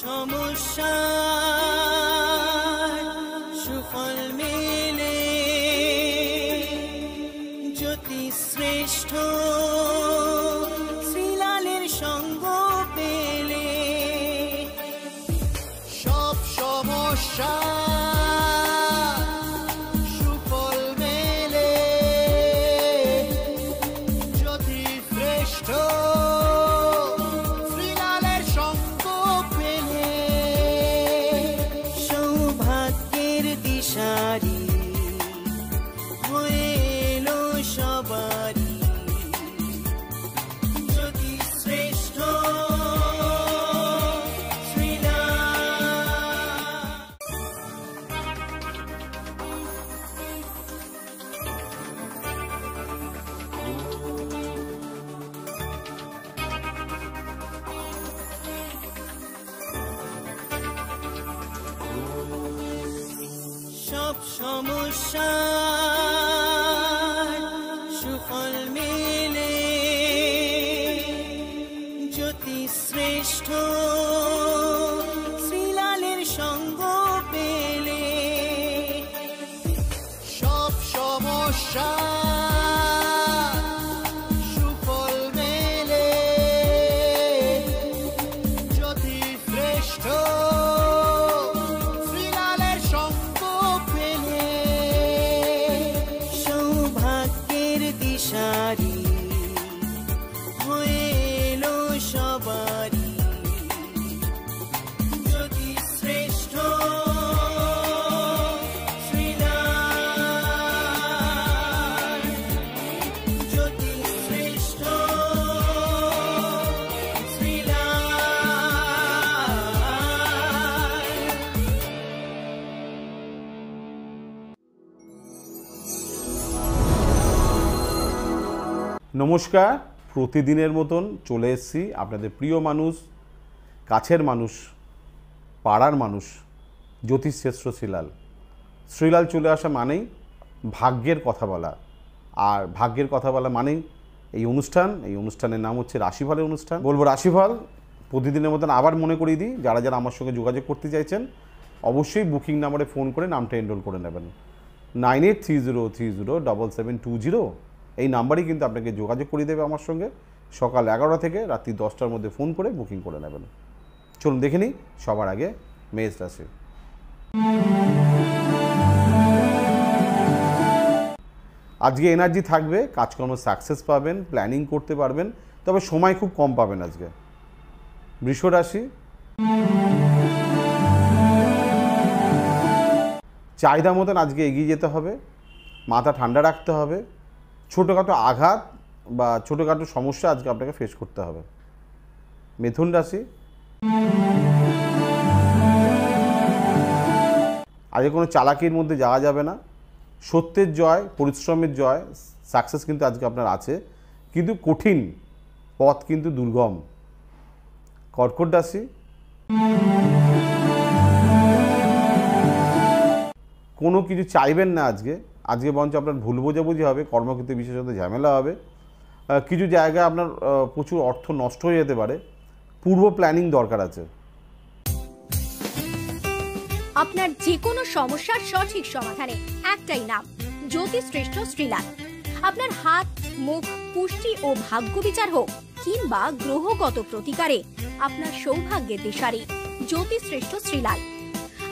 সমস্যার সুফল মেলে জ্যোতি শ্রেষ্ঠ শ্রীলালের সঙ্গ পেলে সব সমস্যা সুফল মেলে জ্যোতি শ্রেষ্ঠ শ্রীলালের সঙ্গ পেলে সৌভাগ্যের দিশারি হয়ে এলো সবারই জ্যোতি শ্রেষ্ঠ সব সমস্যার সুফল মেলে জ্যোতি শ্রেষ্ঠ শ্রীলালের সঙ্গ পেলে সব সমস্যা সুফল মেলে জ্যোতি শ্রেষ্ঠ শ্রীলালের সঙ্গ পেলে সৌভাগ্যের দিশারি হয়ে এলো সবারই জ্যোতি শ্রেষ্ঠ শ্রীলাল জ্যোতি শ্রেষ্ঠ নমস্কার, প্রতিদিনের মতন চলে এসেছি আপনাদের প্রিয় মানুষ, কাছের মানুষ, পাড়ার মানুষ জ্যোতিষশ্রেষ্ঠ শ্রীলাল। শ্রীলাল চলে আসা মানেই ভাগ্যের কথা বলা, আর ভাগ্যের কথা বলা মানেই এই অনুষ্ঠানের নাম হচ্ছে রাশিফলের অনুষ্ঠান। বলবো রাশিফল প্রতিদিনের মতন আবার মনে করিয়ে দিই, যারা যারা আমার সঙ্গে যোগাযোগ করতে চাইছেন অবশ্যই বুকিং নাম্বারে ফোন করে নামটা এনরোল করে নেবেন। 9830307720 এই নাম্বারই কিন্তু আপনাকে যোগাযোগ করে দেবে আমার সঙ্গে। সকাল 11টা থেকে রাত্রি 10টার মধ্যে ফোন করে বুকিং করে নেবেন। চলুন দেখে নিই সবার আগে মেষ রাশি। আজকে এনার্জি থাকবে, কাজকর্ম সাকসেস পাবেন, প্ল্যানিং করতে পারবেন, তবে সময় খুব কম পাবেন আজকে। বৃষ রাশি, চাহিদা মতন আজকে এগিয়ে যেতে হবে, মাথা ঠান্ডা রাখতে হবে, ছোটোখাটো আঘাত বা ছোটোখাটো সমস্যা আজকে আপনাকে ফেস করতে হবে। মিথুন রাশি, আজকে কোনো চালাকির মধ্যে যাওয়া যাবে না, সত্যের জয়, পরিশ্রমের জয়, সাকসেস কিন্তু আজকে আপনার আছে, কিন্তু কঠিন পথ কিন্তু দুর্গম। কর্কট রাশি, কোনো কিছু চাইবেন না আজকে বরঞ্চ আপনার ভুল বোঝাবুঝি হবে, কর্মক্ষেত্রে বিশেষত ঝামেলা হবে, কিছু জায়গায় আপনার প্রচুর অর্থ নষ্ট হয়ে যেতে পারে, পূর্ব প্ল্যানিং দরকার আছে। আপনার যে কোনো সমস্যার সঠিক সমাধানে একটাই নাম, জ্যোতিষশ্রেষ্ঠ শ্রীলাল। আপনার হাত, মুখ, পুষ্টি ও ভাগ্য বিচার হোক কিংবা গ্রহগত প্রতিকারে আপনার সৌভাগ্যের দিশারি জ্যোতিষশ্রেষ্ঠ শ্রীলাল।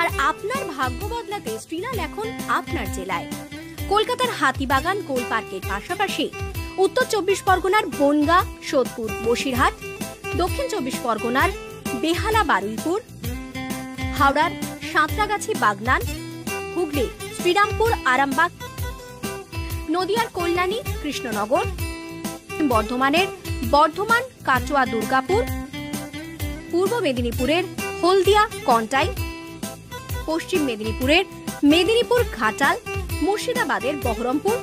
আর আপনার ভাগ্য বদলাতে শ্রীলাল এখন আপনার জেলায়। কলকাতার হাতিবাগান কোল পার্কের পাশাপাশি উত্তর 24 পরগনার বনগাঁ, সোদপুর, বসিরহাট, দক্ষিণ 24 পরগনার বেহালা, বারুইপুর, হাওড়ার সাঁতরাগাছি, বাগনান, হুগলি শ্রীরামপুর, আরামবাগ, নদিয়ার কল্যাণী, কৃষ্ণনগর, বর্ধমানের বর্ধমান, কাটোয়া, দুর্গাপুর, পূর্ব মেদিনীপুরের হলদিয়া, কন্টাই, পশ্চিম মেদিনীপুরের মেদিনীপুর, ঘাটাল, মুর্শিদাবাদের বহরমপুর,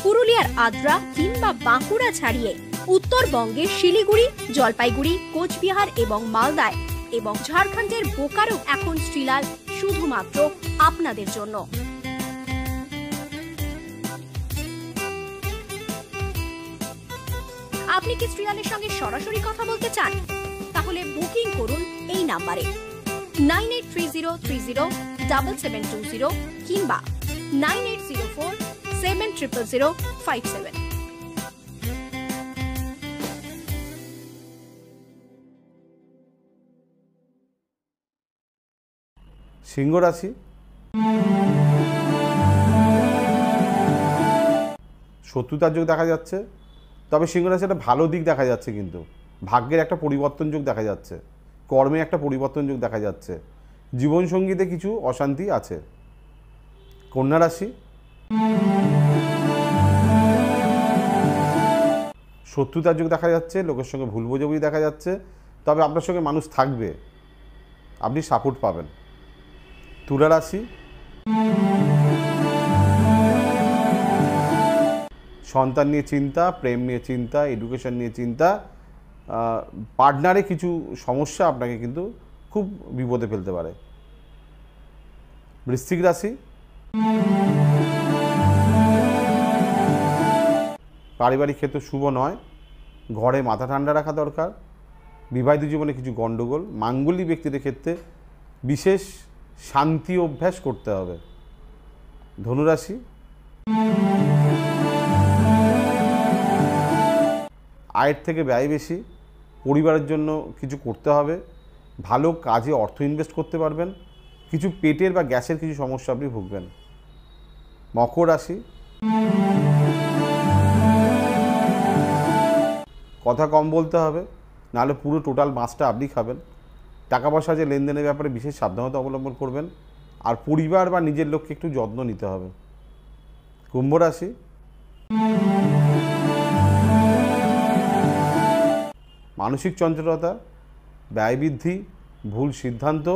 পুরুলিয়ার আদ্রা কিংবা বাঁকুড়া ছাড়িয়ে উত্তরবঙ্গের শিলিগুড়ি, জলপাইগুড়ি, কোচবিহার এবং মালদায় এবং ঝাড়খণ্ডের বোকারো এখন শ্রীলাল শুধুমাত্র আপনাদের জন্য। আপনি কি শ্রীলালের সঙ্গে সরাসরি কথা বলতে চান? তাহলে বুকিং করুন এই নাম্বারে 9830307720 কিংবা 9804700057। সিংহ রাশি, শত্রুতার যোগ দেখা যাচ্ছে, তবে সিংহ রাশি একটা ভালো দিক দেখা যাচ্ছে, কিন্তু ভাগ্যের একটা পরিবর্তন যোগ দেখা যাচ্ছে, কর্মে একটা পরিবর্তন যোগ দেখা যাচ্ছে, জীবনসঙ্গীতে কিছু অশান্তি আছে। কন্যা রাশি, শত্রুতার যোগ দেখা যাচ্ছে, লোকের সঙ্গে ভুল বোঝাবুঝি দেখা যাচ্ছে, তবে আপনার সঙ্গে মানুষ থাকবে, আপনি সাপোর্ট পাবেন। তুলা রাশি, সন্তান নিয়ে চিন্তা, প্রেম নিয়ে চিন্তা, এডুকেশন নিয়ে চিন্তা, পার্টনারে কিছু সমস্যা আপনাকে কিন্তু খুব বিপদে ফেলতে পারে। বৃশ্চিক রাশি, পারিবারিক ক্ষেত্রে শুভ নয়, ঘরে মাথা ঠান্ডা রাখা দরকার, বিবাহিত জীবনে কিছু গণ্ডগোল, মাঙ্গলিক ব্যক্তিদের ক্ষেত্রে বিশেষ শান্তি অভ্যাস করতে হবে। ধনুরাশি, আয়ের থেকে ব্যয় বেশি, পরিবারের জন্য কিছু করতে হবে, ভালো কাজে অর্থ ইনভেস্ট করতে পারবেন, কিছু পেটের বা গ্যাসের কিছু সমস্যা আপনি ভুগবেন। মকর রাশি, কথা কম বলতে হবে, নাহলে পুরো টোটাল মাছটা আপনি খাবেন। টাকা পয়সা যে লেনদেনের ব্যাপারে বিশেষ সাবধানতা অবলম্বন করবেন, আর পরিবার বা নিজের লোককে একটু যত্ন নিতে হবে। কুম্ভ রাশি, মানসিক চঞ্চলতা, ব্যয় বৃদ্ধি, ভুল সিদ্ধান্ত,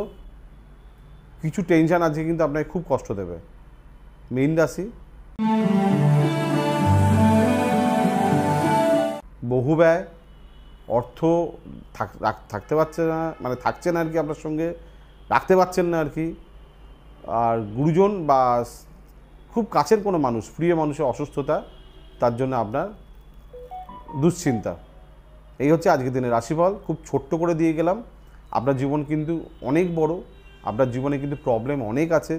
কিছু টেনশন আছে কিন্তু আপনাকে খুব কষ্ট দেবে। মীন রাশি, বহু ব্যয়, অর্থ থাকতে পারছে না, মানে থাকছে না আর কি, আপনার সঙ্গে রাখতে পারছেন না আর কি। আর গুরুজন বা খুব কাছের কোনো মানুষ, প্রিয় মানুষের অসুস্থতা, তার জন্য আপনার দুশ্চিন্তা। এই হচ্ছে আজকের দিনের রাশিফল। খুব ছোট্ট করে দিয়ে গেলাম। আপনার জীবন কিন্তু অনেক বড়, আপনার জীবনে কিন্তু প্রবলেম অনেক আছে।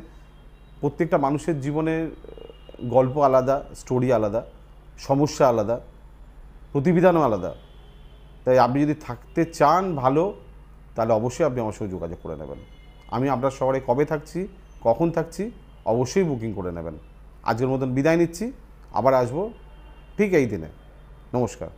প্রত্যেকটা মানুষের জীবনের গল্প আলাদা, স্টোরি আলাদা, সমস্যা আলাদা, প্রতিবিধানও আলাদা। তাই আপনি যদি থাকতে চান ভালো, তাহলে অবশ্যই আপনি আমার সঙ্গে যোগাযোগ করে নেবেন। আমি আপনার শহরে কবে থাকছি, কখন থাকছি, অবশ্যই বুকিং করে নেবেন। আজকের মতন বিদায় নিচ্ছি, আবার আসবো ঠিক এই দিনে। নমস্কার।